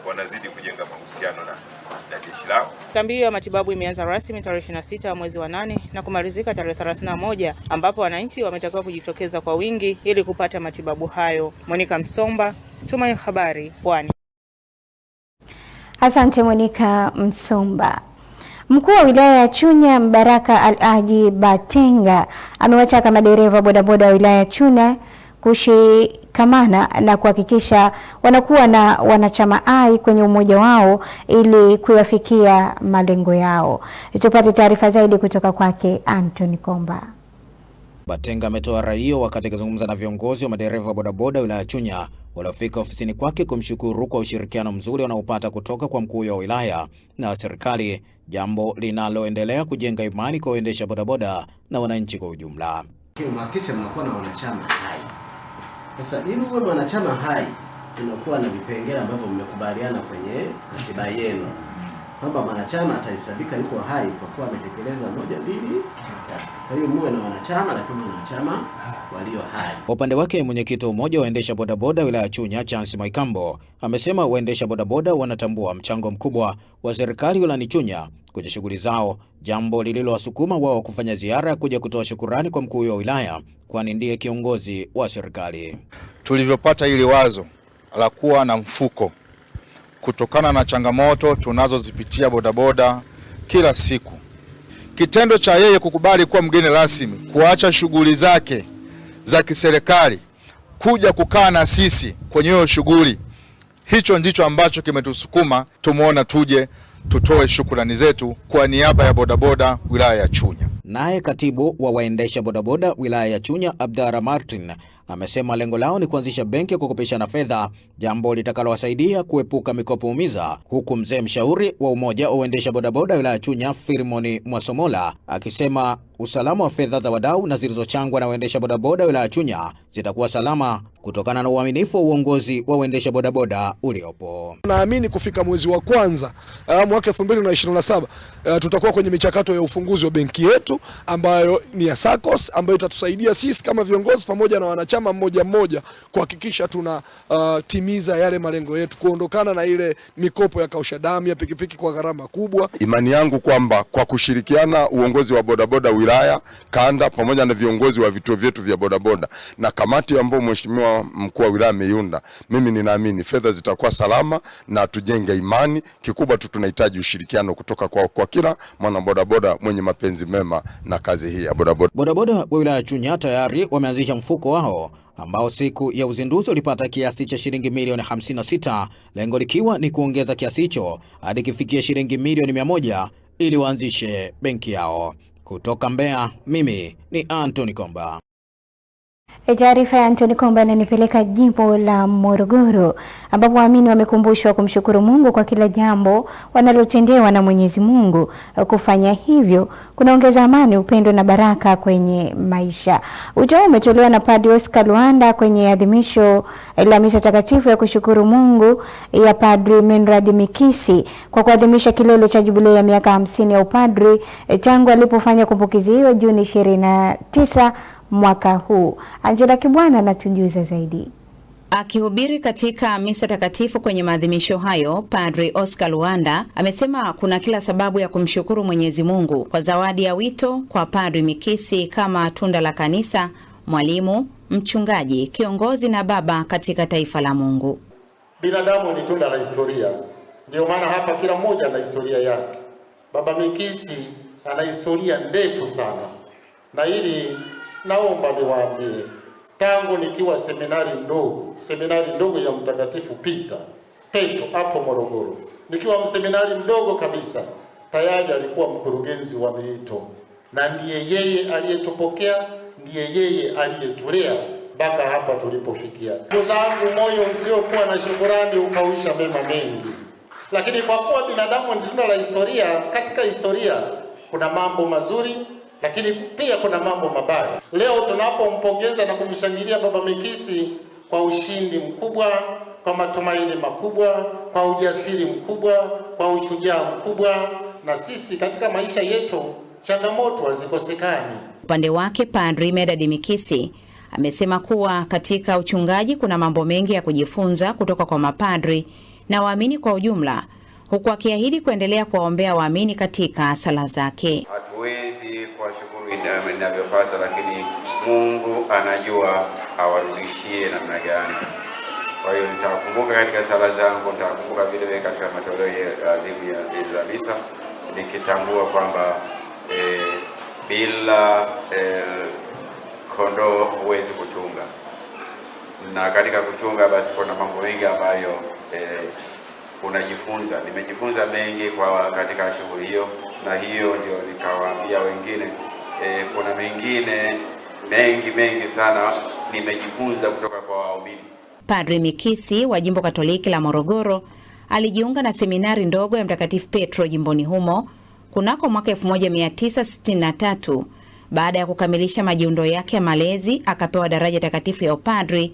[SPEAKER 29] wanazidi kujenga mahusiano na jeshi lao.
[SPEAKER 8] Kambi hiyo ya matibabu imeanza rasmi tarehe 26 mwezi wa 8 na kumalizika tarehe 31, ambapo wananchi wametakiwa kujitokeza kwa wingi ili kupata matibabu hayo. Monica Msomba, Tumaini Habari, Pwani.
[SPEAKER 1] Asante Monica Msomba. Mkuu wa wilaya ya Chunya Mbaraka Al-Haji Batenga amewataka madereva bodaboda wa wilaya ya Chunya kushikamana na kuhakikisha wanakuwa na wanachama ai kwenye umoja wao ili kuyafikia malengo yao. Tupate taarifa zaidi kutoka kwake Anthony Komba.
[SPEAKER 4] Batenga ametoa rai hiyo wakati akizungumza na viongozi wa madereva wa bodaboda wilaya Chunya waliofika ofisini kwake kumshukuru kwa ushirikiano mzuri wanaopata kutoka kwa mkuu wa wilaya na serikali, jambo linaloendelea kujenga imani kwa waendesha bodaboda na wananchi kwa ujumla.
[SPEAKER 7] Hakikisha mnakuwa na wanachama hai. Sasa ili uwe mwanachama hai, tunakuwa na vipengele ambavyo mmekubaliana kwenye katiba yenu, kwamba mwanachama atahesabika yuko hai kwa kuwa ametekeleza 1, 2, 3. Kwa hiyo muwe na wanachama, lakini wanachama walio hai.
[SPEAKER 4] Kwa upande wake, mwenyekiti mmoja wa waendesha bodaboda wilaya Chunya, Chance Mwaikambo, amesema waendesha bodaboda wanatambua mchango mkubwa wa serikali wilayani Chunya kwenye shughuli zao, jambo lililowasukuma wao kufanya ziara kuja kutoa shukurani kwa mkuu wa wilaya, kwani ndiye kiongozi wa serikali.
[SPEAKER 9] Tulivyopata ili wazo la kuwa na mfuko kutokana na changamoto tunazozipitia bodaboda kila siku, kitendo cha yeye kukubali kuwa mgeni rasmi, kuacha shughuli zake za kiserikali kuja kukaa na sisi kwenye hiyo shughuli, hicho ndicho ambacho kimetusukuma tumuona tuje tutoe shukrani zetu kwa niaba ya bodaboda wilaya ya Chunya.
[SPEAKER 4] Naye katibu wa waendesha bodaboda wilaya ya Chunya, Abdara Martin, amesema lengo lao ni kuanzisha benki ya kukopeshana fedha, jambo litakalowasaidia kuepuka mikopo umiza, huku mzee mshauri wa umoja wa waendesha bodaboda wilaya ya Chunya, Firimoni Mwasomola, akisema usalama wa fedha za wadau na zilizochangwa na waendesha bodaboda wilaya ya Chunya zitakuwa salama kutokana na uaminifu wa uongozi wa waendesha bodaboda uliopo.
[SPEAKER 10] Naamini kufika mwezi wa kwanza mwaka 2027 tutakuwa kwenye michakato ya ufunguzi wa benki yetu ambayo ni ya SACCOS, ambayo itatusaidia sisi kama viongozi pamoja na wanachama mmoja mmoja kuhakikisha tuna timiza yale malengo yetu, kuondokana na ile mikopo ya kausha damu ya pikipiki kwa gharama kubwa.
[SPEAKER 9] Imani yangu kwamba kwa kushirikiana uongozi wa bodaboda wilaya, kanda pamoja na viongozi wa vituo vyetu vya bodaboda na kamati ambayo mheshimiwa mkuu wa wilaya ameiunda, mimi ninaamini fedha zitakuwa salama na tujenge imani. Kikubwa tu tunahitaji ushirikiano kutoka kwa kila mwana bodaboda mwenye mapenzi mema na kazi hii ya bodaboda.
[SPEAKER 4] Bodaboda wa wilaya ya Chunya tayari wameanzisha mfuko wao ambao siku ya uzinduzi ulipata kiasi cha shilingi milioni 56, lengo likiwa ni kuongeza kiasi hicho hadi kifikia shilingi milioni 100 ili waanzishe benki yao. Kutoka Mbeya, mimi ni Anthony Komba.
[SPEAKER 1] Taarifa ya Anthony Komba inanipeleka jimbo la Morogoro, ambapo waamini wamekumbushwa kumshukuru Mungu kwa kila jambo wanalotendewa na Mwenyezi Mungu. Kufanya hivyo kunaongeza amani, upendo na baraka kwenye maisha. Wito huu umetolewa na Padri Oscar Luanda kwenye adhimisho la misa takatifu ya kushukuru Mungu ya Padri Menrad Mikisi kwa kuadhimisha kilele cha jubilei ya miaka 50 ya upadri tangu alipofanya kumbukizi hiyo Juni 29 mwaka huu. Angela Kibwana anatujuza zaidi.
[SPEAKER 12] Akihubiri katika misa takatifu kwenye maadhimisho hayo, Padri Oscar Luanda amesema kuna kila sababu ya kumshukuru Mwenyezi Mungu kwa zawadi ya wito kwa Padri Mikisi kama tunda la kanisa, mwalimu, mchungaji, kiongozi na baba katika taifa la Mungu.
[SPEAKER 13] Binadamu ni tunda la historia. Ndio maana hapa kila mmoja ana historia yake. Baba Mikisi ana historia ndefu sana. Na hili naomba niwaambie, tangu nikiwa seminari ndogo ya Mtakatifu Petro hapo Morogoro, nikiwa mseminari mdogo kabisa, tayari alikuwa mkurugenzi wa miito, na ndiye yeye aliyetupokea, ndiye yeye aliyetulea mpaka hapa tulipofikia. Ndugu zangu, moyo usiokuwa na shukrani ukawisha mema mengi. Lakini kwa kuwa binadamu ni tunda la historia, katika historia kuna mambo mazuri, lakini pia kuna mambo mabaya. Leo tunapompongeza na kumshangilia Baba Mikisi kwa ushindi mkubwa, kwa matumaini makubwa, kwa ujasiri mkubwa, kwa ushujaa mkubwa, na sisi katika maisha yetu changamoto hazikosekani.
[SPEAKER 12] Upande wake, Padri Menrad Mikisi amesema kuwa katika uchungaji kuna mambo mengi ya kujifunza kutoka kwa mapadri na waamini kwa ujumla, huku akiahidi kuendelea kuwaombea waamini katika sala zake.
[SPEAKER 14] Hatuwezi kuwashukuru inavyopasa, lakini Mungu anajua awarudishie namna gani. Kwa hiyo nitakumbuka katika sala zangu, nitakumbuka vile vile katika matoleo ya adhimu ya misa, nikitambua kwamba bila kondoo huwezi kuchunga, na katika kuchunga basi kuna mambo mengi ambayo unajifunza. Nimejifunza mengi katika shughuli hiyo, na hiyo ndio nikawaambia wengine kuna mengine mengi sana nimejifunza kutoka kwa waumini.
[SPEAKER 12] Padri Mikisi wa Jimbo Katoliki la Morogoro alijiunga na seminari ndogo ya Mtakatifu Petro jimboni humo kunako mwaka 1963. Baada ya kukamilisha majiundo yake ya malezi, akapewa daraja takatifu ya upadri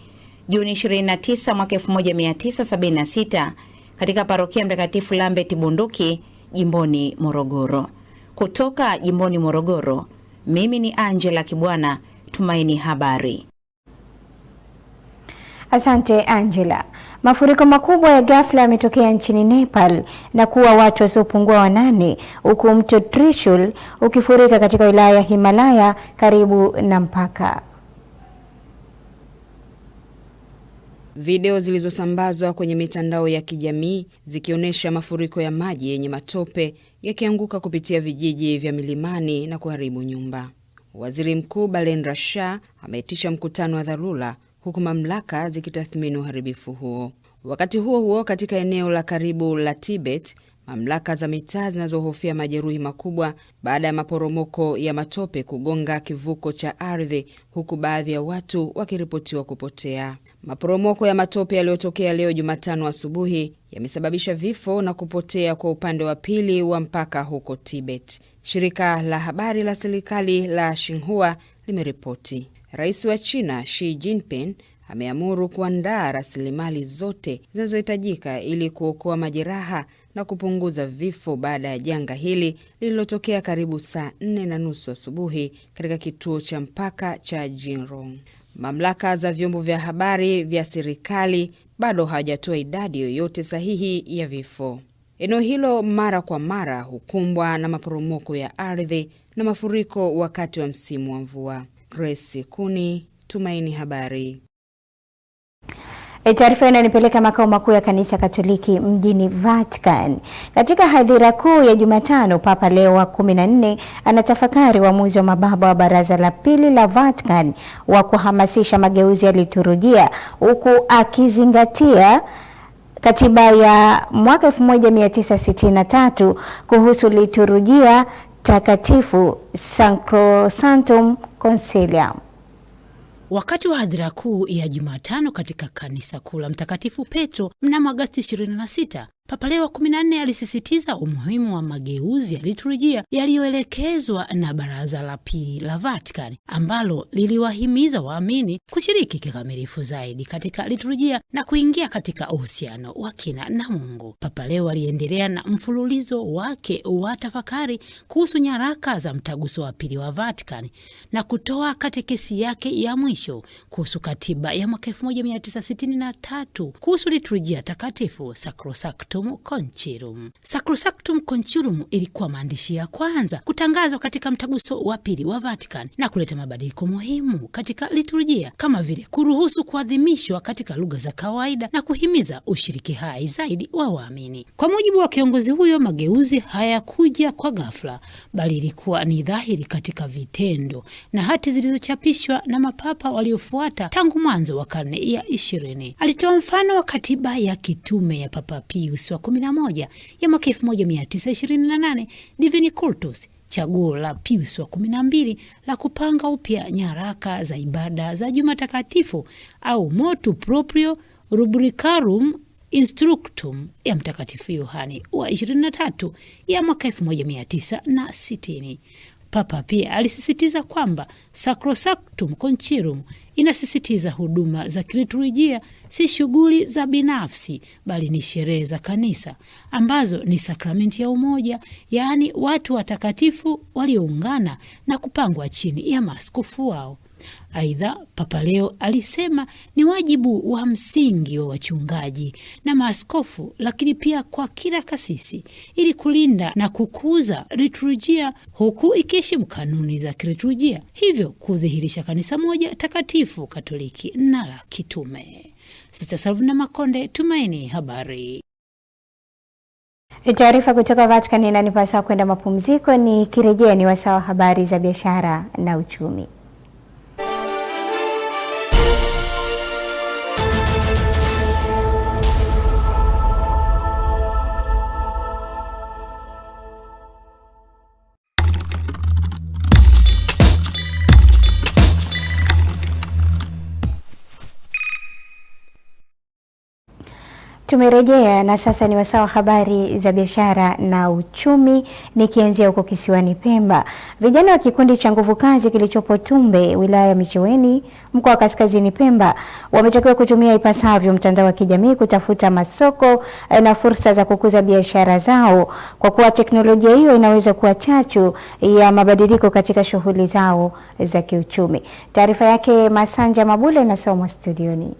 [SPEAKER 12] Juni 29 mwaka 1976 katika parokia Mtakatifu Lambert Bunduki jimboni Morogoro. Kutoka jimboni Morogoro, mimi ni Angela Kibwana, Tumaini Habari.
[SPEAKER 1] Asante Angela. Mafuriko makubwa ya ghafla yametokea nchini Nepal na kuwa watu wasiopungua 8 huku mto Trishul ukifurika katika wilaya ya Himalaya karibu na mpaka.
[SPEAKER 11] Video zilizosambazwa kwenye mitandao ya kijamii zikionyesha mafuriko ya maji yenye matope yakianguka kupitia vijiji vya milimani na kuharibu nyumba. Waziri Mkuu Balendra Shah ameitisha mkutano wa dharura huku mamlaka zikitathmini uharibifu huo. Wakati huo katika eneo la karibu la Tibet, mamlaka za mitaa zinazohofia majeruhi makubwa baada ya maporomoko ya matope kugonga kivuko cha ardhi, huku baadhi ya watu wakiripotiwa kupotea. Maporomoko ya matope yaliyotokea leo Jumatano asubuhi yamesababisha vifo na kupotea kwa upande wa pili wa mpaka huko Tibet. Shirika la habari la serikali la Xinhua limeripoti. Rais wa China Xi Jinping ameamuru kuandaa rasilimali zote zinazohitajika ili kuokoa majeraha na kupunguza vifo baada ya janga hili lililotokea karibu saa 4:30 asubuhi katika kituo cha mpaka cha Jinrong. Mamlaka za vyombo vya habari vya serikali bado hawajatoa idadi yoyote sahihi ya vifo. Eneo hilo mara kwa mara hukumbwa na maporomoko ya ardhi na mafuriko wakati wa msimu wa mvua. Grace Kuni, Tumaini Habari.
[SPEAKER 1] Taarifa inanipeleka makao makuu ya Kanisa Katoliki mjini Vatican. Katika hadhira kuu ya Jumatano, Papa Leo wa 14 anatafakari uamuzi wa mababa wa Baraza la Pili la Vatican wa kuhamasisha mageuzi ya liturujia huku akizingatia katiba ya mwaka 1963 kuhusu liturujia takatifu, Sacrosanctum Concilium.
[SPEAKER 15] Wakati wa hadhira kuu ya Jumatano katika Kanisa Kuu la Mtakatifu Petro mnamo Agosti 26, Papa Leo wa 14 alisisitiza umuhimu wa mageuzi ya liturujia yaliyoelekezwa na Baraza la Pili la Vatican, ambalo liliwahimiza waamini kushiriki kikamilifu zaidi katika liturujia na kuingia katika uhusiano wa kina na Mungu. Papa Leo aliendelea na mfululizo wake wa tafakari kuhusu nyaraka za Mtaguso wa Pili wa Vatican na kutoa katekesi yake ya mwisho kuhusu katiba ya mwaka 1963 kuhusu liturujia takatifu, Sacrosanctum Concilium. Sacrosanctum Concilium ilikuwa maandishi ya kwanza kutangazwa katika Mtaguso wa Pili wa Vatican na kuleta mabadiliko muhimu katika liturujia kama vile kuruhusu kuadhimishwa katika lugha za kawaida na kuhimiza ushiriki hai zaidi wa waamini. Kwa mujibu wa kiongozi huyo, mageuzi hayakuja kwa ghafla, bali ilikuwa ni dhahiri katika vitendo na hati zilizochapishwa na mapapa waliofuata tangu mwanzo wa karne ya 20. Alitoa mfano wa katiba ya kitume ya Papa Pius wa 11 ya mwaka 1928, Divini Cultus, chaguo la Pius wa 12 la kupanga upya nyaraka za ibada za Juma Takatifu, au Motu Proprio Rubricarum Instructum ya Mtakatifu Yohani wa 23 ya mwaka 1960. Papa pia alisisitiza kwamba Sacrosanctum Concilium inasisitiza huduma za kiliturujia si shughuli za binafsi, bali ni sherehe za kanisa ambazo ni sakramenti ya umoja, yaani watu watakatifu walioungana na kupangwa chini ya maaskofu wao. Aidha, Papa Leo alisema ni wajibu wa msingi wa wachungaji na maaskofu, lakini pia kwa kila kasisi, ili kulinda na kukuza liturujia huku ikiheshimu kanuni za liturujia, hivyo kudhihirisha kanisa moja takatifu, Katoliki na la kitume. Sister Salvina Makonde, Tumaini Habari.
[SPEAKER 1] Taarifa kutoka Vatican inanipasa kwenda mapumziko, ni kirejea ni wasaa wa habari za biashara na uchumi. Tumerejea na sasa ni wasaa wa habari za biashara na uchumi, nikianzia huko kisiwani Pemba. Vijana wa kikundi cha nguvu kazi kilichopo Tumbe, wilaya ya Micheweni, mkoa wa Kaskazini Pemba, wametakiwa kutumia ipasavyo mtandao wa kijamii kutafuta masoko na fursa za kukuza biashara zao, kwa kuwa teknolojia hiyo inaweza kuwa chachu ya mabadiliko katika shughuli zao za kiuchumi. Taarifa yake Masanja Mabule inasomwa studioni.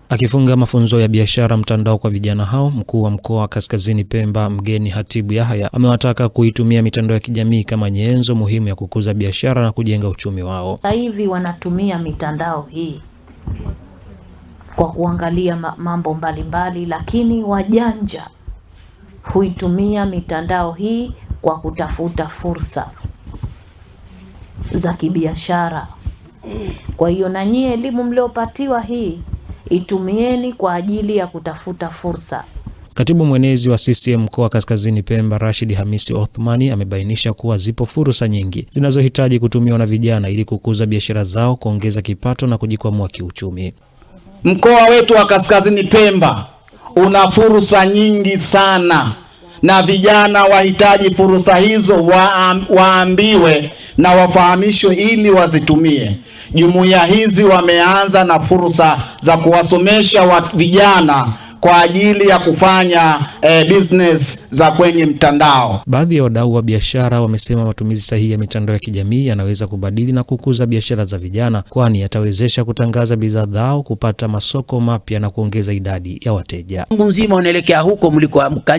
[SPEAKER 2] Akifunga mafunzo ya biashara mtandao kwa vijana hao, mkuu wa mkoa wa Kaskazini Pemba Mgeni Hatibu Yahya amewataka kuitumia mitandao ya kijamii kama nyenzo muhimu ya kukuza biashara na kujenga uchumi wao.
[SPEAKER 16] Sasa hivi wanatumia mitandao hii kwa kuangalia mambo mbalimbali, lakini wajanja huitumia mitandao hii kwa kutafuta fursa za kibiashara. Kwa hiyo na nyie elimu mliopatiwa hii itumieni kwa ajili ya kutafuta fursa.
[SPEAKER 2] Katibu mwenezi wa CCM mkoa wa Kaskazini Pemba Rashid Hamisi Othmani amebainisha kuwa zipo fursa nyingi zinazohitaji kutumiwa na vijana ili kukuza biashara zao, kuongeza kipato na kujikwamua kiuchumi.
[SPEAKER 17] Mkoa wetu wa Kaskazini Pemba una fursa nyingi sana, na vijana wahitaji fursa hizo waambiwe na wafahamishwe ili wazitumie. Jumuiya hizi wameanza na fursa za kuwasomesha vijana kwa ajili ya kufanya business za kwenye mtandao.
[SPEAKER 2] Baadhi ya wadau wa biashara wamesema matumizi sahihi ya mitandao ya kijamii yanaweza kubadili na kukuza biashara za vijana, kwani yatawezesha kutangaza bidhaa zao, kupata masoko mapya na kuongeza idadi ya wateja.
[SPEAKER 18] Mungu mzima unaelekea huko mlikoamka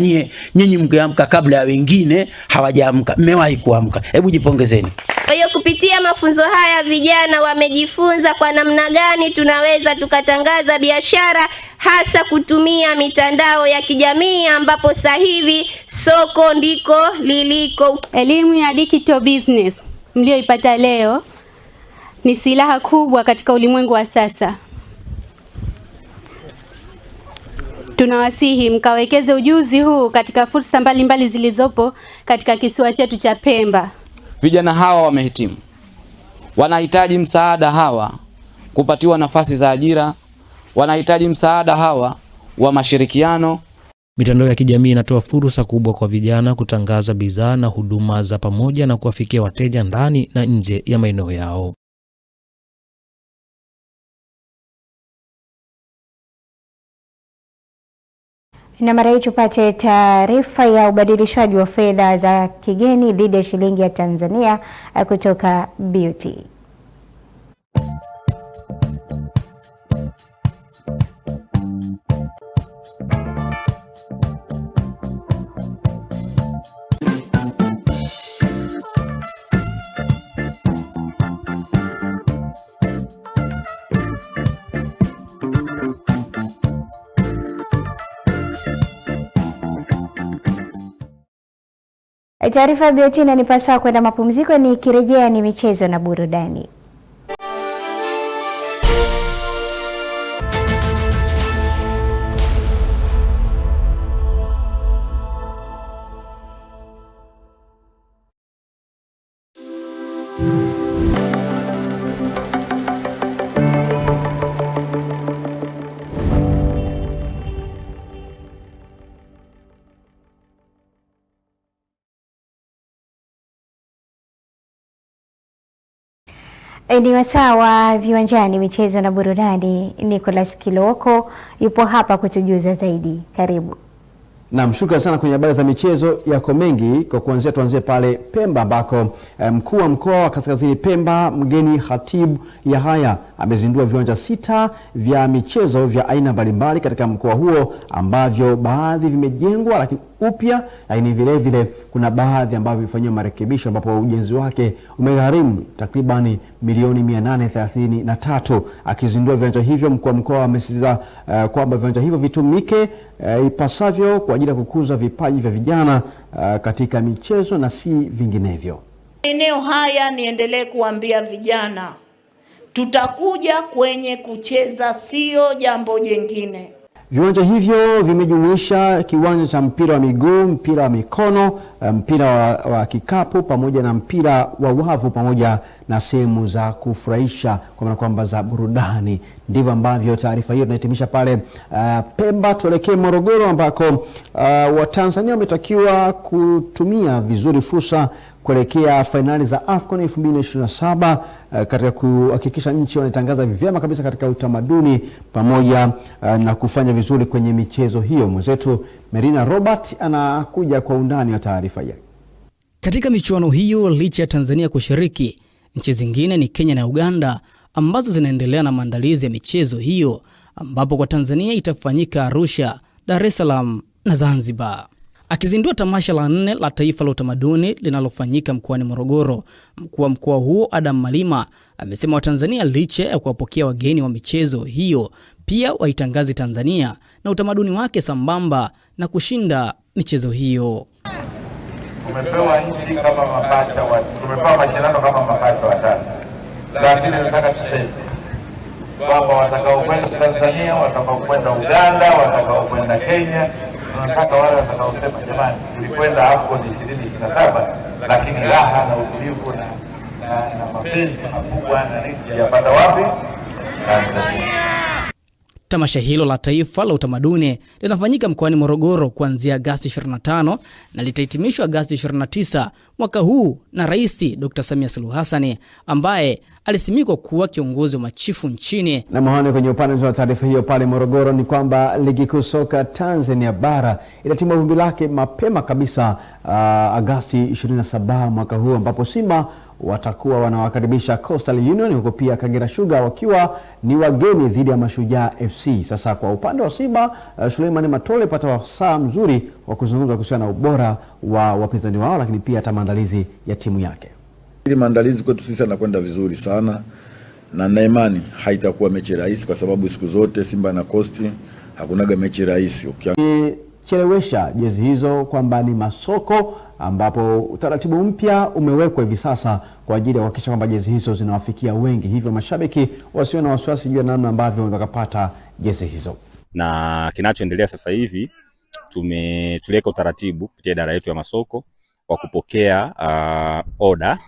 [SPEAKER 18] nyinyi mngeamka kabla ya wengine hawajaamka. Mmewahi kuamka. Hebu jipongezeni.
[SPEAKER 19] Kwa hiyo kupitia mafunzo haya vijana wamejifunza kwa namna gani tunaweza tukatangaza biashara, hasa kutumia mitandao ya kijamii ambapo sasa hivi soko ndiko liliko.
[SPEAKER 20] Elimu ya digital business mlioipata leo ni silaha kubwa katika ulimwengu wa sasa. Tunawasihi mkawekeze ujuzi huu katika fursa mbalimbali zilizopo katika kisiwa chetu cha Pemba.
[SPEAKER 21] Vijana hawa wamehitimu, wanahitaji msaada hawa kupatiwa nafasi za ajira, wanahitaji msaada hawa wa mashirikiano.
[SPEAKER 2] Mitandao ya kijamii inatoa fursa kubwa kwa vijana kutangaza bidhaa na huduma za pamoja na kuwafikia wateja ndani na nje ya maeneo yao.
[SPEAKER 1] Na mara hii tupate taarifa ya ubadilishwaji wa fedha za kigeni dhidi ya shilingi ya Tanzania kutoka Beauty. Taarifa ya Beauty inanipasa kwenda mapumziko, nikirejea ni michezo na burudani. Ni wasaa wa viwanjani, michezo na burudani. Nicholas Kiloko yupo hapa kutujuza zaidi. Karibu.
[SPEAKER 22] Naam, shukrani sana. Kwenye habari za michezo yako mengi, kwa kuanzia tuanzie pale Pemba ambako mkuu wa mkoa wa Kaskazini Pemba Mgeni Hatibu Yahya amezindua viwanja 6 vya michezo vya aina mbalimbali katika mkoa huo, ambavyo baadhi vimejengwa lakini upya, lakini vile vile kuna baadhi ambavyo vifanywa marekebisho, ambapo ujenzi wake umegharimu takribani milioni 833. Akizindua viwanja hivyo, mkuu wa mkoa amesisitiza kwamba viwanja hivyo vitumike ipasavyo kwa ajili ya kukuza vipaji vya vijana katika michezo na si vinginevyo.
[SPEAKER 23] Eneo haya niendelee kuambia vijana, tutakuja kwenye kucheza, sio jambo jingine.
[SPEAKER 22] Viwanja hivyo vimejumuisha kiwanja cha mpira wa miguu, mpira wa mikono, mpira wa kikapu pamoja na mpira wa wavu pamoja na sehemu za kufurahisha kwa maana kwamba za burudani. Ndivyo ambavyo taarifa hiyo tunahitimisha pale Pemba. Tuelekee Morogoro ambako Watanzania wametakiwa kutumia vizuri fursa kuelekea fainali za AFCON 2027 katika kuhakikisha nchi wanatangaza vyema kabisa katika utamaduni pamoja na kufanya vizuri kwenye michezo hiyo. Mwenzetu Merina Robert anakuja kwa undani wa taarifa hii.
[SPEAKER 3] Katika michuano hiyo, licha ya Tanzania kushiriki, nchi zingine ni Kenya na Uganda ambazo zinaendelea na maandalizi ya michezo hiyo, ambapo kwa Tanzania itafanyika Arusha, Dar es Salaam na Zanzibar. Akizindua tamasha la 4 la taifa la utamaduni linalofanyika mkoani Morogoro, mkuu wa mkoa huo Adam Malima amesema Watanzania licha ya kuwapokea wageni wa michezo hiyo, pia waitangaze Tanzania na utamaduni wake sambamba na kushinda michezo hiyo.
[SPEAKER 5] Tumepewa nchi kama mapacha, tumepewa mashindano kama mapacha watatu, lakini nataka tuseme kwamba watakao kwenda Tanzania, watakao kwenda Uganda, watakao kwenda Kenya, tunataka wale watakaosema jamani, tulikwenda AFCON 2027 lakini raha na utulivu na mapenzi makubwa na nchi yapata wapi? Tanzania.
[SPEAKER 3] Tamasha hilo la taifa la utamaduni linafanyika mkoani Morogoro kuanzia Agosti 25 na litahitimishwa Agosti 29 mwaka huu na Rais Dr. Samia Suluhu Hassan ambaye alisimikwa kuwa kiongozi wa machifu nchini. Na mahali kwenye upande wa taarifa hiyo pale Morogoro ni kwamba ligi kuu soka Tanzania bara inatimua vumbi lake mapema kabisa Agosti 27 mwaka huu, ambapo Simba watakuwa wanawakaribisha Coastal Union, huko pia Kagera Sugar wakiwa ni wageni dhidi ya Mashujaa FC. Sasa kwa upande wa Simba, Suleiman Matole pata wasaa mzuri wa kuzungumza kuhusiana na ubora wa wapinzani wao, lakini pia hata maandalizi ya timu yake.
[SPEAKER 6] Ili maandalizi kwetu sisi yanakwenda vizuri sana na na imani haitakuwa mechi rahisi, kwa sababu siku zote Simba na Coast hakunaga mechi rahisi.
[SPEAKER 22] Chelewesha jezi hizo kwamba ni masoko, ambapo utaratibu mpya umewekwa hivi sasa kwa ajili ya kuhakikisha kwamba jezi hizo zinawafikia wengi, hivyo mashabiki wasiwe na wasiwasi juu ya namna ambavyo watakapata jezi hizo.
[SPEAKER 24] Na kinachoendelea sasa hivi tuliweka utaratibu kupitia idara yetu ya masoko wa kupokea order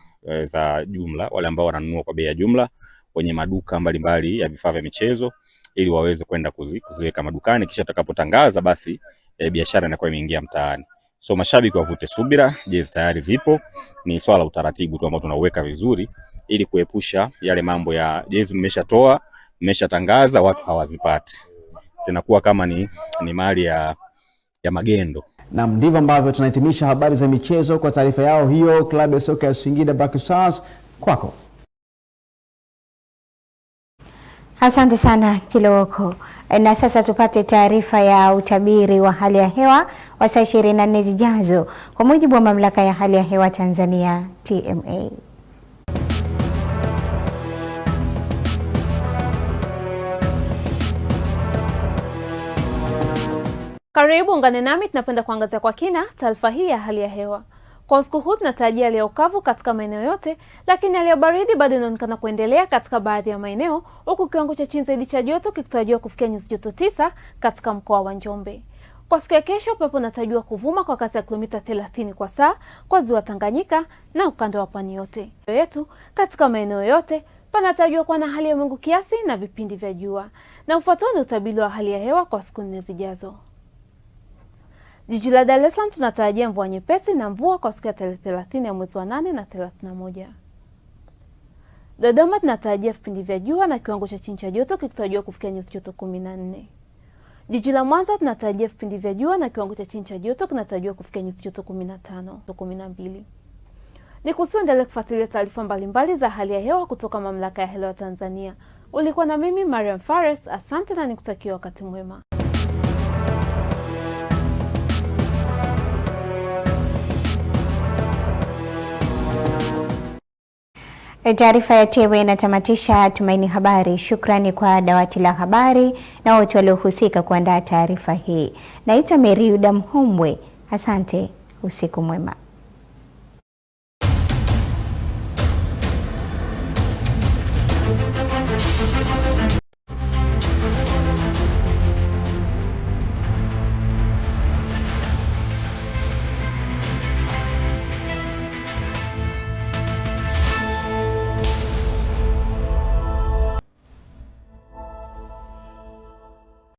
[SPEAKER 24] za jumla, wale ambao wananunua kwa bei ya jumla kwenye maduka mbalimbali ya vifaa vya michezo, ili waweze kwenda kuziweka madukani, kisha tutakapotangaza basi biashara inakuwa imeingia mtaani. So mashabiki wavute subira, jezi tayari zipo, ni swala utaratibu tu ambao tunauweka vizuri ili kuepusha yale mambo ya jezi mmeshatoa, mmeshatangaza watu hawazipati. Zinakuwa kama ni mali ya magendo.
[SPEAKER 22] Na ndivyo ambavyo tunahitimisha habari za michezo kwa taarifa yao hiyo. Klabu ya soka ya Singida Black Stars, kwako.
[SPEAKER 1] Asante sana Kiloko. Na sasa tupate taarifa ya utabiri wa hali ya hewa wa saa 24 zijazo kwa mujibu wa mamlaka ya hali ya hewa Tanzania TMA.
[SPEAKER 25] Karibu ungane nami tunapenda kuangazia kwa kina taarifa hii ya hali ya hewa. Kwa usiku huu tunatarajia hali ya ukavu katika maeneo yote, lakini hali ya baridi bado inaonekana kuendelea katika baadhi ya maeneo, huku kiwango cha chini zaidi cha joto kikitarajiwa kufikia nyuzi joto 9 katika mkoa wa Njombe. Kwa siku ya kesho, upepo unatarajiwa kuvuma kwa kasi ya kilomita 30 kwa saa kwa ziwa Tanganyika na ukanda wa pwani yote. Yetu katika maeneo yote panatarajiwa kuwa na hali ya mawingu kiasi na vipindi vya jua. Na ufuatao ni utabiri wa hali ya hewa kwa siku 4 zijazo. Jiji la Dar es Salaam tunatarajia mvua nyepesi na mvua kwa siku ya 30 ya mwezi wa 8 na 31. Dodoma tunatarajia vipindi vya jua na kiwango cha chini cha joto kikitarajiwa kufikia nyuzi joto 14. Jiji la Mwanza tunatarajia vipindi vya jua na kiwango cha chini cha joto kinatarajiwa kufikia nyuzi joto 15 to 12. Nikusiendelee kufuatilia taarifa mbalimbali za hali ya hewa kutoka mamlaka ya hewa Tanzania. Ulikuwa na mimi Mariam Fares, asante na nikutakia wakati mwema.
[SPEAKER 1] Taarifa ya TMA inatamatisha Tumaini Habari. Shukrani kwa dawati la habari na wote waliohusika kuandaa taarifa hii. Naitwa Meriuda Mhombwe. Asante, usiku mwema.